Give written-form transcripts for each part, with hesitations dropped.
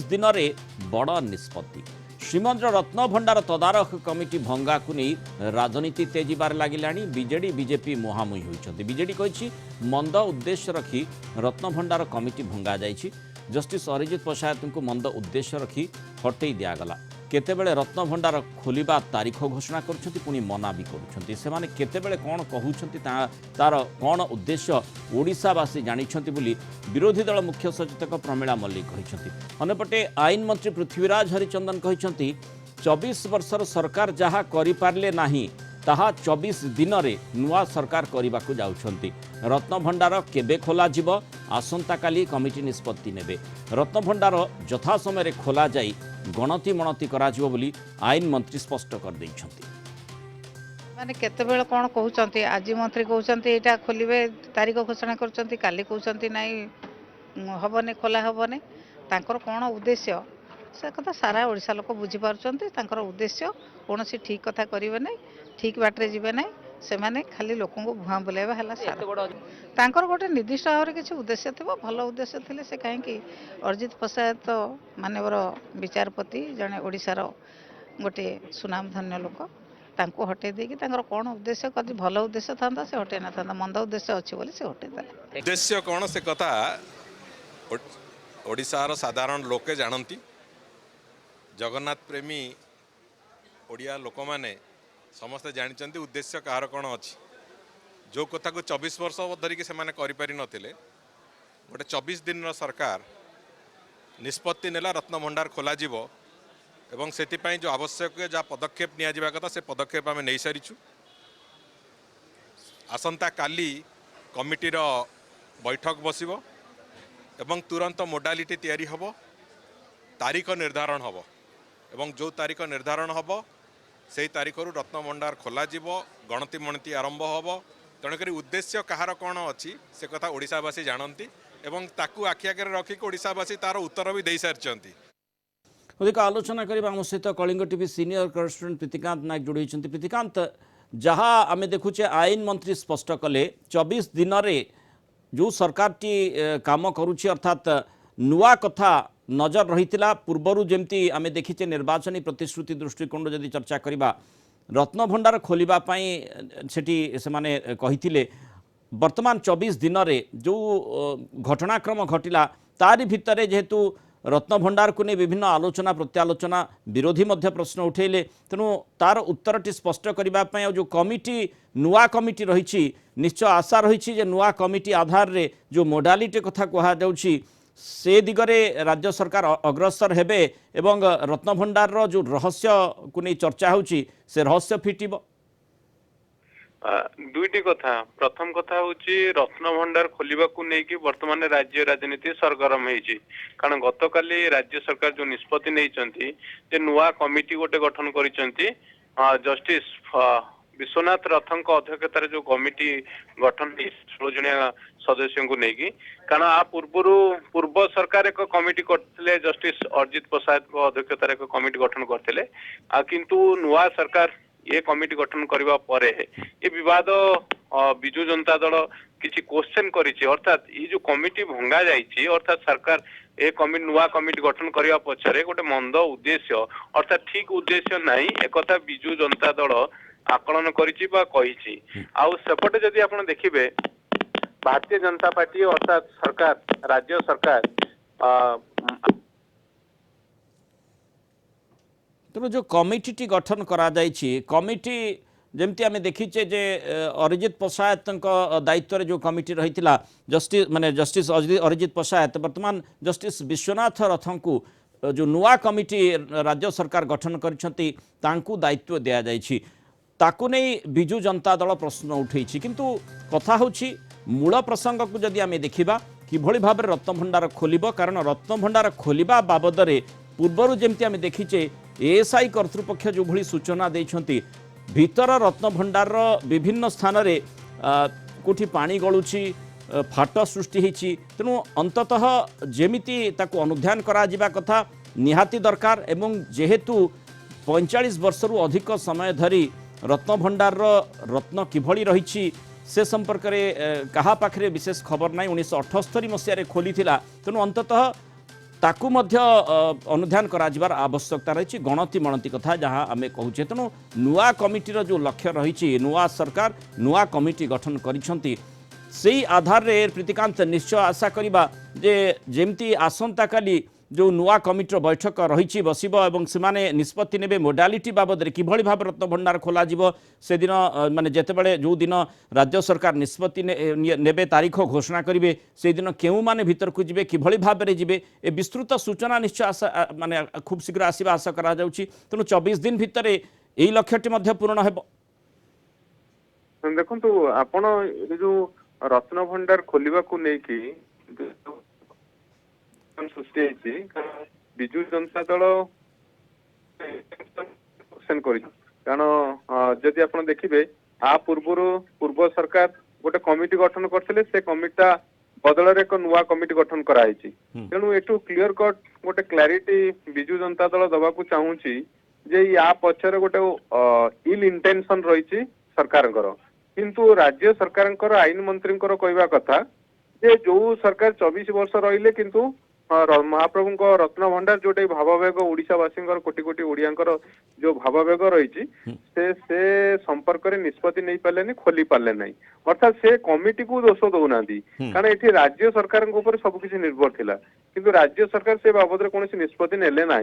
दिन में बड़ निष्पत्ति। श्रीमंदिर रत्न भंडार तदारख कमिटी भंगा को नहीं राजनीति तेजिबार लगिला। बीजेडी बीजेपी मुहांमुही होती। बीजेडी कही मंद उद्देश्य रखी रत्न भंडार कमिटी भंगा जाइछि। जस्टिस अरिजित पशायत को मंद उद्देश्य रखी हटई दिगला। केतेबेले रत्न भंडार खोलिबा तारीख घोषणा करुछंती पुणी मना भी करुछंती। सेमाने केतेबेले कौन कहउछंती तार कौन उद्देश्य ओडिशावासी जानिछंती बोली विरोधी दल मुख्य सचेतक प्रमीला मल्लिक कहिछंती। अन्यपटे आईन मंत्री पृथ्वीराज हरिचंदन कहिछंती 24 वर्षर सरकार जहा करि पारले नाही ताहा 24 दिन रे नुआ सरकार करने को जाउछंती। रत्न भंडार केबे खोला जिवो आसंता काली कमिटी निष्पत्ति नेबे। रत्न भंडार यथा समय खोला जाई गणति मणति करा जिवो बोली आईन मंत्री स्पष्ट कर दैछंती। माने केतेबेले कोन कहउचंती आज मंत्री कहउचंती एटा खोलिबे तारीख घोषणा करचंती काली कहउचंती नाही हबने खोला हबने तांकर कोन उद्देश्य से कथा सारा ओडिसा लोक बुझी पारचंती। तांकर उद्देश्य कोनसी ठीक कथा करिवे नै ठीक बाटरे जिवे नै से माने खाली लोकन को भुआ बुलाइबा हला सारा तांकर गोटे निर्दिष्ट भाव किसी उद्देश्य थी भल उद्देश्य थे से कहीं अरिजित पशायत मानवर विचारपति जड़े ओडिशार गोटे सुनामधन्य लोक तांको हटे देकी तांकर कौन उद्देश्य कदी भल उद्देश्य था से हटे ना था मंद उद्देश्य अच्छी बोली से हटे देला। उद्देश्य कौन से कथा ओडिशार साधारण लोके जानती। जगन्नाथ प्रेमी ओडिया लोक माने समस्ते जानते उद्देश्य कहार कौन अच्छी। जो कथा को 24 वर्ष धरिकी से करि नथिले गोटे 24 दिन सरकार निष्पत्ति नेला रत्न भंडार खोल एवं से जो आवश्यक जहाँ पदक्षेप निया कथा से पदक्षेप आम नहीं सारीचु। आसंता काली कमिटीर बैठक बसिबो एवं तुरंत मोडालिटी तैयारी हबो तारीख निर्धारण हबो एवं जो तारीख निर्धारण हबो से तारीख रत्न भंडार खोल गणति मणति आरंभ हबो। तेणुक उद्देश्य कहार कौन अच्छी से कथा ओडिशावासी जानती एवं ताकू आखि आगे रखिक ओडिशावासी तार उत्तर भी दे सारी। अधिक आलोचना करबा आम सहित Kalinga TV senior correspondent Pritikanta Nayak जोड़ी होती। प्रीतिकांत जहाँ आम देखुचे आईन मंत्री स्पष्ट कले 24 दिन रे जो सरकार टी काम करुछि अर्थात नुआ कथा नजर रही पूर्वर जमती आम देखीचे निर्वाचनी प्रतिश्रुति दृष्टिकोण जदि चर्चा करबा रत्न भंडार खोलिबा पई सेठी से माने कहिथिले वर्तमान 24 दिन रे जो घटनाक्रम घटिला तारि भितरे जेहेतु रत्न भंडार को नहीं विभिन्न आलोचना प्रत्यालोचना विरोधी मध्य प्रश्न उठेले तेणु तार उत्तरटी स्पष्ट करने जो कमिटी नुआ कमिटी रही निश्चय आशा रही जे नुआ कमिटी आधार रे जो मोडालिटी कथा कहा जाउछि से दिगरे राज्य सरकार अग्रसर हेबे एवं रत्न भंडार रो जो रहस्य को नहीं चर्चा होछि से रहस्य फिटिबो। दुईटी कथा प्रथम कथा होची रत्न भंडार खोलिबा को नेकी वर्तमान राज्य राजनीति सरगरम हेची कारण गतकाली राज्य सरकार जो निष्पत्ति नैचंती जे नुआ कमिटी गोटे गठन करिसंती जस्टिस विश्वनाथ रथଙ୍କ अध्यक्षतार जो कमिटी गठन 16 जणिया सदस्यों को नेकी कारण आ पूर्व सरकार एक कमिटी करथिले जस्टिस अरिजित पशायत को अध्यक्षतार एक कमिटी गठन करथिले किंतु नुआ सरकार ये कमिटी गठन करबा परे ये विवाद बिजु जनता दल किसी क्वेश्चन करिछि अर्थात ये जो कमिटी भंगा जाइछि अर्थात सरकार ए कमिटी नुआ कमिटी गठन करबा पछरे गोटे मंद उद्देश्य अर्थात ठीक उद्देश्य नहीं एक कथा बिजु जनता दल आकलन करिछि बा कहिछि। आउ सेपटे जदि आपण देखिबे भारतीय जनता पार्टी अर्थात सरकार राज्य सरकार तेणु जो कमिटी गठन करा जाइछि कमिटी जमती आम देखीचे जे अरिजित पशायत दायित्व जो कमिटी रही जस्टिस माने जस्टिस अरिजित पशायत वर्तमान जस्टिस विश्वनाथ रथ को जो नुआ कमिटी राज्य सरकार गठन करिसेंती तांकू दायित्व दिया जाइछि ताकू नहीं बिजु जनता दल प्रश्न उठेछि किंतु कथा होछि मूल प्रसंग को जदि आम देखा किभଳି भाव रत्न भंडार खोलिबो कारण रत्न भंडार खोलिबा बाबद पूर्वर जमती आम देखीचे एएसआई कर्तृपक्ष जो भली सूचना देइछंती भीतर रत्न भंडार विभिन्न स्थान रे कोठी पानी गलुची फाट सृष्टि होती तेणु अंततः जेमिति ताकू अनुध्यान करा जिबा कथा निहाती दरकार एवं जेहेतु 45 वर्षरु अधिक समय धरी रत्न भंडार रत्न किभଳି रही से संपर्क में क्या पाखे विशेष खबर ना 1978 मसीह खोली तेणु अंततः ताकू मध्य अनुध्यान कराजिबार आवश्यकता रही गणति मणति कथा जहाँ आम कहूचे तेणु नुआ कमिटीर जो लक्ष्य रही नुआ सरकार नुआ कमिटी गठन करिसेंती सेही आधार रे प्रीतिकांत निश्चय आशा करिबा जे जेमती आसंता काली जो नुआ कमिटीर बैठक रही बसब और से निष्पत्ति ने मोडालिटी बाबद किभली भाव रत्न भंडार खोल से दिन माने जेतेबेले जो दिन राज्य सरकार निष्पत्ति ने तारीख घोषणा करेंगे से दिन केउ माने भीतर को जिबे किभली भाव में जिबे ए विस्तृत सूचना निश्चय आशा माने खूब शीघ्र आसवा आशा करा जाउची तेणु 24 दिन भितर यही लक्ष्यटी मध्य पूर्ण हेब। देखो आपण जो रत्न भंडार खोलिबा को नेकी सृष्टि होती विजु जनता दल कारण जदि आप देखिए आ पूर्व सरकार गोटे कमिटी गठन करते से कमिटा बदल एक नुआ कमिटी गठन कराई तेणु एटू क्लियर कट गोटे क्लारिटी विजु जनता दल दबा को चाहूँगी जे या पछरे गोटे इल इंटेंशन रही सरकार किंतु राज्य सरकार आईन मंत्री कहवा कथा जे जो सरकार 24 वर्ष रहिले किंतु महाप्रभु रत्न भंडार जोटे भाववेग ओडिशावासी कोटी कोटी ओडिया जो भाववेग रही से संपर्क में निष्पत्ति नहीं पारे खोली पारे ना अर्थात से कमिटी को दोष दौना कारण ये राज्य सरकार सबकिछि निर्भर थिला किंतु राज्य सरकार से बाबद कौन निष्पत्ति नेले ना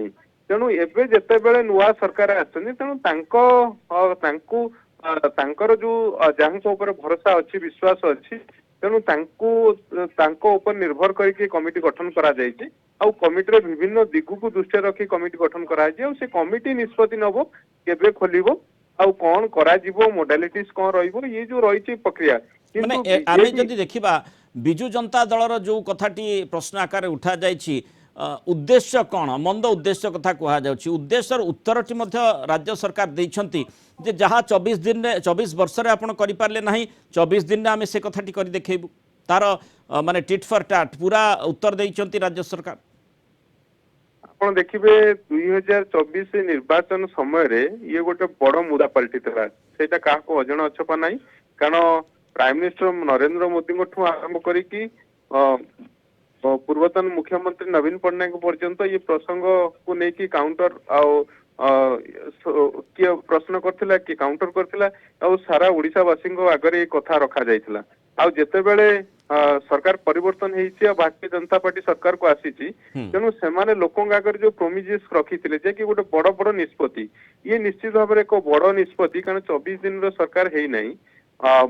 तेणु एबे जेतेबेले नुआ सरकार आछन तेणु तांकर जो जहाँ ऊपर भरोसा अच्छी विश्वास अच्छी तेणु ऊपर निर्भर करके कमिटी गठन करा जायछि आउ कमिटी विभिन्न दिगु को दृष्टि रखी कमिटी गठन करा जाय से कमिटी निष्पत्ति नबो केबे खोलिबो आउ कोन करा जिवो मोडालिटीज कोन रहिबो ये जो रहिछि प्रक्रिया माने आमे जदि देखिबा बिजु जनता दलर जो कथाटी प्रश्न आकार उठा जायछि उद्देश्य कौन मंद उद्देश्य कथा कह जाउछि उद्देश्यर उत्तरटी मध्य राज्य सरकार देइछंती जे जहाँ 24 दिन 24 वर्ष रे आपण करि पारले नाही 24 दिन रे आमे से कथाटी करि देखेबु तार माने टिट फॉर टाट पूरा उत्तर देइछंती राज्य सरकार। आपण देखिबे 2024 निर्वाचन समय रे ये गोटे बड़ मुद्दा पलटितला सेटा का को अजण अछपा नाही कारण प्राइम मिनिस्टर नरेंद्र मोदी ठू आरंभ करिकी पूर्वतन मुख्यमंत्री नवीन पट्टनायक पर्यंत ये प्रसंग को लेकिन काउंटर किए प्रश्न करथिला कि काउंटर करथिला और सारा ओडिशावासी आगे ये कथा रखा जाइथिला आउ जेतेबेले सरकार परिवर्तन होइछि भारतीय जनता पार्टी सरकार को आसीछि तेणु सेमाने लोकों आगे जो प्रोमिजेस रखिथिले जे कि गोटे बड़ बड़ निष्पत्ति ये निश्चित भाव में एक बड़ निष्पत्ति कारण 24 दिन सरकार हेई नाही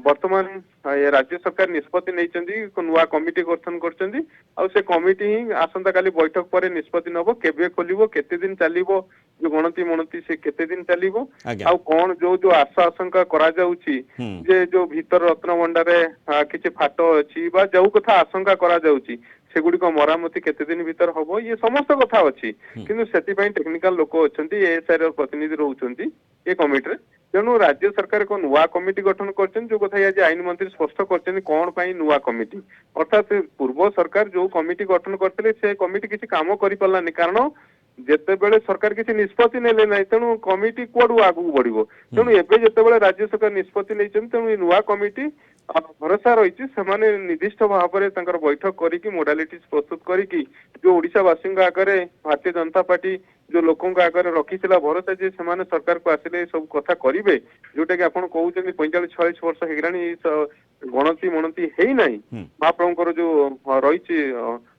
वर्तमान राज्य सरकार निष्पत्ति नहीं नुआ कमिटी गठन कर कमिटी ही आसंता काली बैठक पर निष्पत्ति नब केबे खोलिबो केते दिन चलिबो जो गणति मणति से केते दिन चलिबो आउ कौन जो जो आशा आशंका करा जाउची जे जो भीतर रत्न भंडारे किछि फाटो अछि बा जो कथा आशंका करा जाउची सेगुड़ी को मरामती केते दिन भीतर हबो ये समस्त कथा अछि किंतु सेति पई टेक्निकल लोक अछंती एएसआई प्रतिनिधि रहउछंती ए कमिटी तेणु राज्य सरकार को नुआ कमिटी गठन करछन जो कथा आज आईन मंत्री स्पष्ट करछन कोन पई नुआ कमिटी अर्थात पूर्व सरकार जो कमिटी गठन करथिले से कमिटी किछि काम करि पल्लानी कारण जेतेबेले सरकार किछि निष्पत्ति नेले नै तेणु कमिटी कोडू आगु बढ़िबो तेणु एबे जेतेबेले राज्य सरकार निष्पत्ति नैछन तेणु नुआ कमिटी भरोसा रही से निर्दिष्ट भाव में बैठक करी मोडालिटीज प्रस्तुत करी जो ओडिशावासी आगे भारतीय जनता पार्टी जो लोकों आगे रखी भरोसा जे से सरकार को आसिले सब कथा करेंगे जोटा कि आप कहते 45-46 वर्ष हो गणति मणति है ना महाप्रभुଙ୍କର जो रही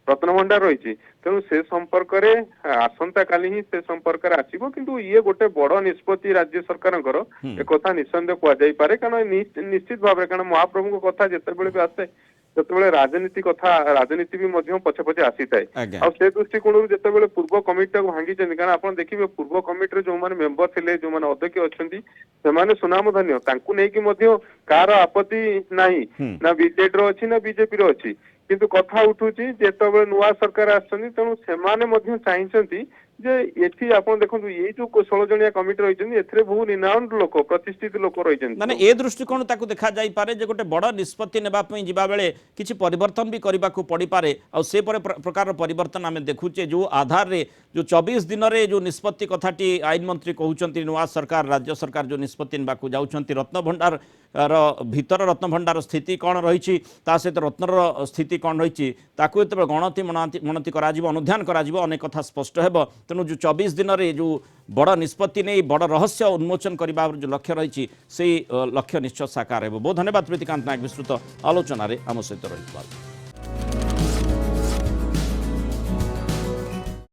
रत्न भंडार रही तेणु से संपर्क में आसंता काली ही से संपर्क में आसो किंतु ये गोटे बड़ निष्पत्ति राज्य सरकार एक कथा निसंदेह कहुई कारण निश्चित भाव में कारण महाप्रभु कथा जितेबले भी आसे जितेबले राजनीति कथा राजनीति भी पछे पछे आसी थाए आ से दृष्टिकोण जितेबले पूर्व कमिटी भांगी कारण आप देखिए पूर्व कमिटी जो मैंने मेंबर थे जो मैंने अध्यक्ष अच्छा से सुनाम धन्य कार आपत्ति नहीं ना बीजेडी अच्छी ना बीजेपी अच्छी किंतु कथा उठुची जेतेबेले नुआ सरकार आछंती तेणु सेमाने चाहिए ଯେ ଏଠି ଆପଣ ଦେଖନ୍ତୁ ଏଇ ଯୋଉ 16 ଜଣିଆ କମିଟି ରହିଛନ୍ତି ଏଥିରେ ବହୁ ନିନାଉଣ୍ଡ ଲୋକ ପ୍ରତିଷ୍ଠିତ ଲୋକ ରହିଛନ୍ତି। ମାନେ ଏ ଦୃଷ୍ଟିकोण ताकू देखा जाई पारे जे गोटे बड़ निष्पत्ति नेबा पई जिबा बेले किछि परिवर्तन भी करबा को पड़ी पारे आ से प्रकार परिवर्तन आमे देखुचे जो आधार रे जो 24 दिन रे जो निष्पत्ति कथाटी आईन मंत्री कहउचंती नुआ सरकार राज्य सरकार जो निष्पत्ति नेबा को जाउचंती रत्न भंडार भीतर रत्न भंडार स्थिति कौन रही सहित रत्नर स्थिति कौन रही ताकू एत गणति मणति अनुध्यान कर अनेक कथा स्पष्ट है तेणु जो 24 दिन रे जो बड़ निष्पत्ति नहीं बड़ रहस्य उन्मोचन करने जो लक्ष्य रही से लक्ष्य निश्चय साकार है। बहुत धन्यवाद प्रीतिकांत नायक विस्तृत आलोचन आम सहित रही।